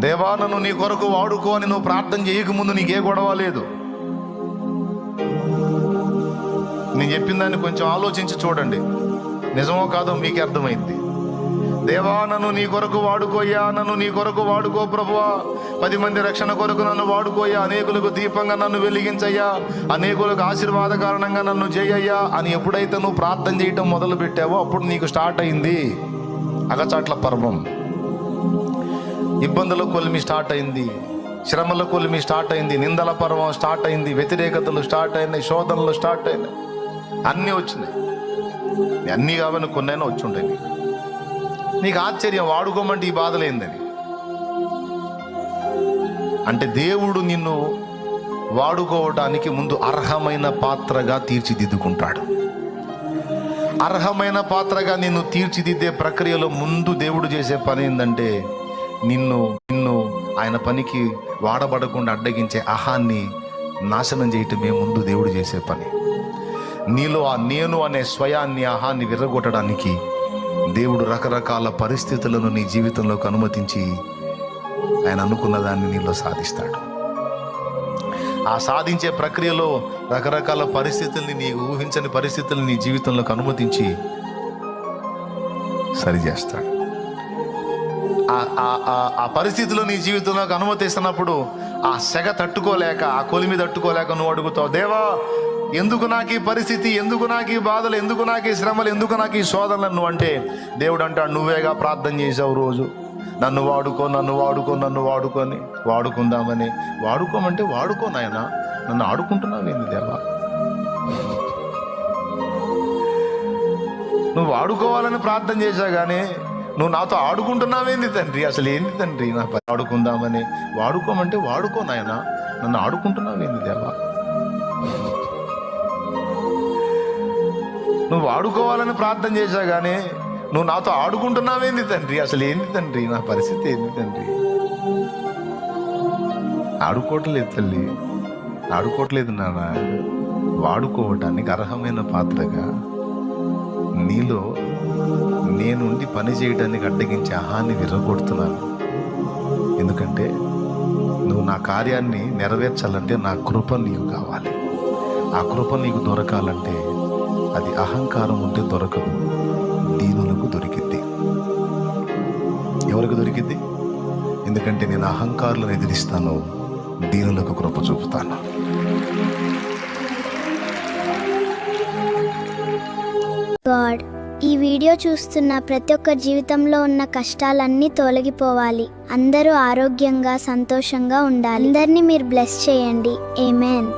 దేవా నన్ను నీ కొరకు వాడుకో అని నువ్వు ప్రార్థన చేయకముందు నీకే గొడవ లేదు. నేను చెప్పిన దాన్ని కొంచెం ఆలోచించి చూడండి, నిజమో కాదో మీకే అర్థమైంది. దేవా నన్ను నీ కొరకు వాడుకోయ్యా, నన్ను నీ కొరకు వాడుకో ప్రభువా, 10 మంది రక్షణ కొరకు నన్ను వాడుకోయ్యా, అనేకులకు దీపంగా నన్ను వెలిగించయ్యా, అనేకులకు ఆశీర్వాద కారణంగా నన్ను చేయయ్యా అని ఎప్పుడైతే నువ్వు ప్రార్థన చేయటం మొదలు పెట్టావో అప్పుడు నీకు స్టార్ట్ అయింది అగచాట్ల పర్వం. ఇబ్బందుల కొలిమి స్టార్ట్ అయింది, శ్రమల కొలిమి స్టార్ట్ అయింది, నిందల పర్వం స్టార్ట్ అయింది, వ్యతిరేకతలు స్టార్ట్ అయినాయి, శోధనలు స్టార్ట్ అయినాయి, అన్నీ వచ్చినాయి. అన్నీ కావని కొన్నైనా వచ్చి ఉంటాయి. నీకు ఆశ్చర్యం, వాడుకోమంటే ఈ బాధలేందని. అంటే దేవుడు నిన్ను వాడుకోవటానికి ముందు అర్హమైన పాత్రగా తీర్చిదిద్దుకుంటాడు. అర్హమైన పాత్రగా నిన్ను తీర్చిదిద్దే ప్రక్రియలో ముందు దేవుడు చేసే పని ఏంటంటే నిన్ను ఆయన పనికి వాడబడకుండా అడ్డగించే అహాన్ని నాశనం చేయటమే ముందు దేవుడు చేసే పని. నీలో ఆ నేను అనే స్వయాన్ని, అహాన్ని విర్రగొట్టడానికి దేవుడు రకరకాల పరిస్థితులను నీ జీవితంలోకి అనుమతించి ఆయన అనుకున్న దాన్ని నీలో సాధిస్తాడు. ఆ సాధించే ప్రక్రియలో రకరకాల పరిస్థితుల్ని, నీకు ఊహించని పరిస్థితుల్ని నీ జీవితంలోకి అనుమతించి సరిచేస్తాడు. ఆ పరిస్థితులు నీ జీవితంలోకి అనుమతిస్తున్నప్పుడు ఆ సెగ తట్టుకోలేక, ఆ కొలిమి తట్టుకోలేక నువ్వు అడుగుతావు, దేవా ఎందుకు నాకు ఈ పరిస్థితి, ఎందుకు నాకు ఈ బాధలు, ఎందుకు నాకు ఈ శ్రమలు, ఎందుకు నాకు ఈ శోధనలు నువ్వు అంటే దేవుడు అంటాడు, నువ్వేగా ప్రార్థన చేసావు రోజు, నన్ను వాడుకో, నన్ను వాడుకో, నన్ను వాడుకొని వాడుకుందామని. వాడుకోమంటే వాడుకో నాయనా, నన్ను ఆడుకుంటున్నావేంది దేవా? నువ్వు వాడుకోవాలని ప్రార్థన చేశా కానీ నువ్వు నాతో ఆడుకుంటున్నావేంది తండ్రి? అసలు ఏంది తండ్రి నా ఆడుకుందామని? వాడుకోమంటే వాడుకో నాయనా, నన్ను ఆడుకుంటున్నావేంది దేవా? నువ్వు వాడుకోవాలని ప్రార్థన చేశా కానీ నువ్వు నాతో ఆడుకుంటున్నావేంది తండ్రి? అసలు ఏంది తండ్రి నా పరిస్థితి ఏంది తండ్రి? ఆడుకోవట్లేదు తల్లి, ఆడుకోవట్లేదు నాన్న. వాడుకోవటానికి అర్హమైన పాత్రగా నీలో నేనుండి పని చేయడానికి అడ్డగించే అహాన్ని విర్రగొడుతున్నాను. ఎందుకంటే నువ్వు నా కార్యాన్ని నెరవేర్చాలంటే నా కృప నీకు కావాలి. ఆ కృప నీకు దొరకాలంటే అది అహంకారం ఉంటే దొరకదు, దీనులకు దొరికిద్ది. ఎవరికి దొరికిద్ది? ఎందుకంటే నేను అహంకారులను ఎదిరిస్తాను, దీనులకు కృప చూపుతాను. గాడ్, ఈ వీడియో చూస్తున్న ప్రతి ఒక్క జీవితంలో ఉన్న కష్టాలన్నీ తొలగిపోవాలి. అందరూ ఆరోగ్యంగా, సంతోషంగా ఉండాలి. అందరినీ మీరు బ్లెస్ చేయండి. ఆమేన్.